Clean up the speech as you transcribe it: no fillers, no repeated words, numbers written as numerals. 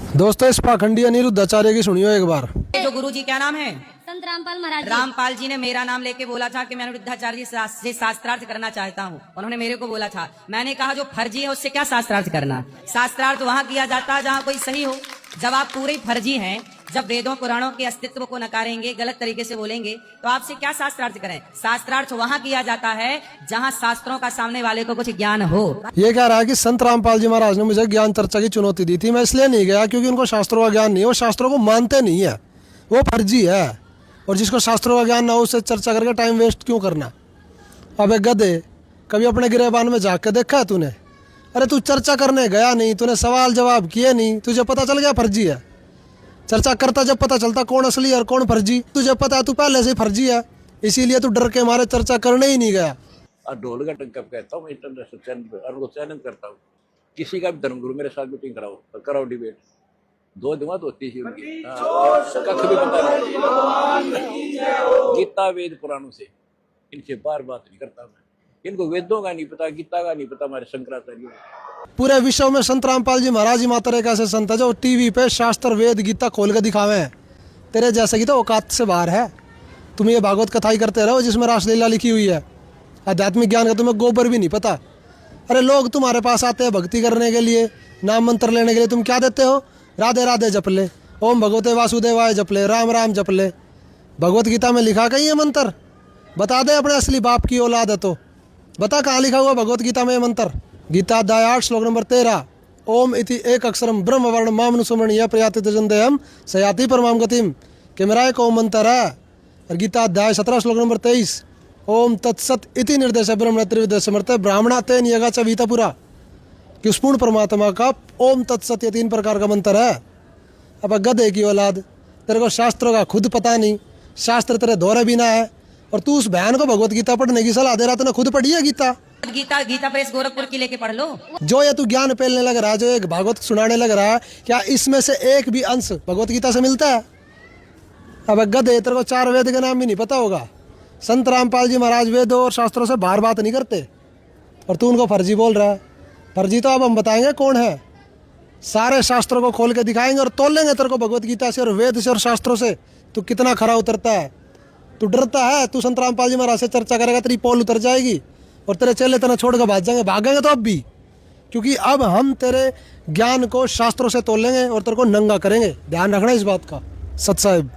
दोस्तों इस पाखंडी अनिरुद्धाचार्य की सुनियो एक बार। जो गुरु जी क्या नाम है? संत रामपाल महाराज जी। रामपाल जी ने मेरा नाम लेके बोला था कि मैं अनिरुद्धाचार्य जी से शास्त्रार्थ करना चाहता हूँ। उन्होंने मेरे को बोला था, मैंने कहा जो फर्जी है उससे क्या शास्त्रार्थ करना। शास्त्रार्थ वहाँ किया जाता है जहाँ कोई सही हो। जब आप पूरे फर्जी हैं, जब वेदों पुराणों के अस्तित्व को नकारेंगे, गलत तरीके से बोलेंगे, तो आपसे क्या शास्त्रार्थ करें। शास्त्रार्थ वहाँ किया जाता है जहाँ शास्त्रों का सामने वाले को कुछ ज्ञान हो। ये कह रहा है कि संत रामपाल जी महाराज ने मुझे ज्ञान चर्चा की चुनौती दी थी, मैं इसलिए नहीं गया क्योंकि उनको शास्त्रों का ज्ञान नहीं है, वो शास्त्रों को मानते नहीं है, वो फर्जी है। और जिसको शास्त्रों का ज्ञान ना हो उससे चर्चा करके टाइम वेस्ट क्यों करना। अब एक गधे, कभी अपने गिरेबान में झाँक के देखा है तूने? अरे तू चर्चा करने गया नहीं, तूने सवाल जवाब किए नहीं, तुझे पता चल गया फर्जी है। चर्चा करता जब पता चलता कौन असली और कौन फर्जी, तुझे पता है तू पहले से ही फर्जी है, इसीलिए तू डर के मारे चर्चा करने ही नहीं गया। और ढोल का टंका कहता हूँ मैं इंटरनेशनल चैनल पे, और वो चैलेंज करता हूँ किसी का भी धर्मगुरु मेरे साथ मीटिंग कराओ और कराओ डिबेट, 2 दिमाग होती है उनकी, कख भी पता नहीं। गीता वेद पुराणों से इनसे बार बात नहीं करता मैं, इनको वेदों का नहीं पता, गीता का नहीं पता, हमारे शंकराचार्य। पूरे विश्व में संत रामपाल जी महाराज ही मात्र एक ऐसे संत है जो टीवी पे शास्त्र वेद गीता खोल के दिखावे हैं। तेरे जैसे की तो औकात से बाहर है। तुम ये भागवत कथा ही करते रहो जिसमें रासलीला लिखी हुई है, आध्यात्मिक ज्ञान का तुम्हें गोबर भी नहीं पता। अरे लोग तुम्हारे पास आते हैं भक्ति करने के लिए, नाम मंत्र लेने के लिए, तुम क्या देते हो? राधे राधे जप ले, ओम भगवते वासुदेवाय जप ले, राम राम जप ले। भगवत गीता में लिखा कहीं ये मंत्र? बता दे अपने असली बाप की औलाद है तो बता कहाँ लिखा हुआ भगवत गीता में ये मंत्र। गीता अध्याय 8 श्लोक नंबर 13, ओम इति एक अक्षरम ब्रह्म वर्ण मामनुसुमण यह प्रयाति तजंदेहम सयाति परमाम गतिम, कि मेरा एक ओम मंत्र है। और गीता अध्याय 17 श्लोक नंबर 23, ओम तत्सत इति निर्देश ब्रह्म त्रिविध समर्थ ब्राह्मणा तेन यगा च वीता पुरा, कि उस पूर्ण परमात्मा का ओम तत्सत ये 3 प्रकार का मंत्र है। अब गधे की औलाद, तेरे को शास्त्रों का खुद पता नहीं, शास्त्र तेरे दौरे भी ना है, और तू उस बहन को भगवत गीता पढ़ने की सलाह दे रहा, तूने खुद पढ़ी है गीता? गीता प्रेस गोरखपुर की लेके पढ़ लो। जो ये तू ज्ञान पेलने लग रहा है, जो एक भागवत सुनाने लग रहा है, क्या इसमें से एक भी अंश भगवत गीता से मिलता है? अब गधे, तेरे को 4 वेद का नाम भी नहीं पता होगा। संत रामपाल जी महाराज वेदों और शास्त्रों से बाहर बात नहीं करते, और तू उनको फर्जी बोल रहा है। फर्जी तो अब हम बताएंगे कौन है, सारे शास्त्रों को खोल के दिखाएंगे और तोलेंगे तेरे को भगवत गीता से और वेद से और शास्त्रों से तू कितना खरा उतरता है। तू डरता है, तू संत रामपाल जी महाराज से चर्चा करेगा तेरी पोल उतर जाएगी और तेरे चेले तेना छोड़ कर भाग जाएंगे। भागेंगे तो अब भी, क्योंकि अब हम तेरे ज्ञान को शास्त्रों से तोलेंगे और तेरे को नंगा करेंगे। ध्यान रखना इस बात का। सत साहिब।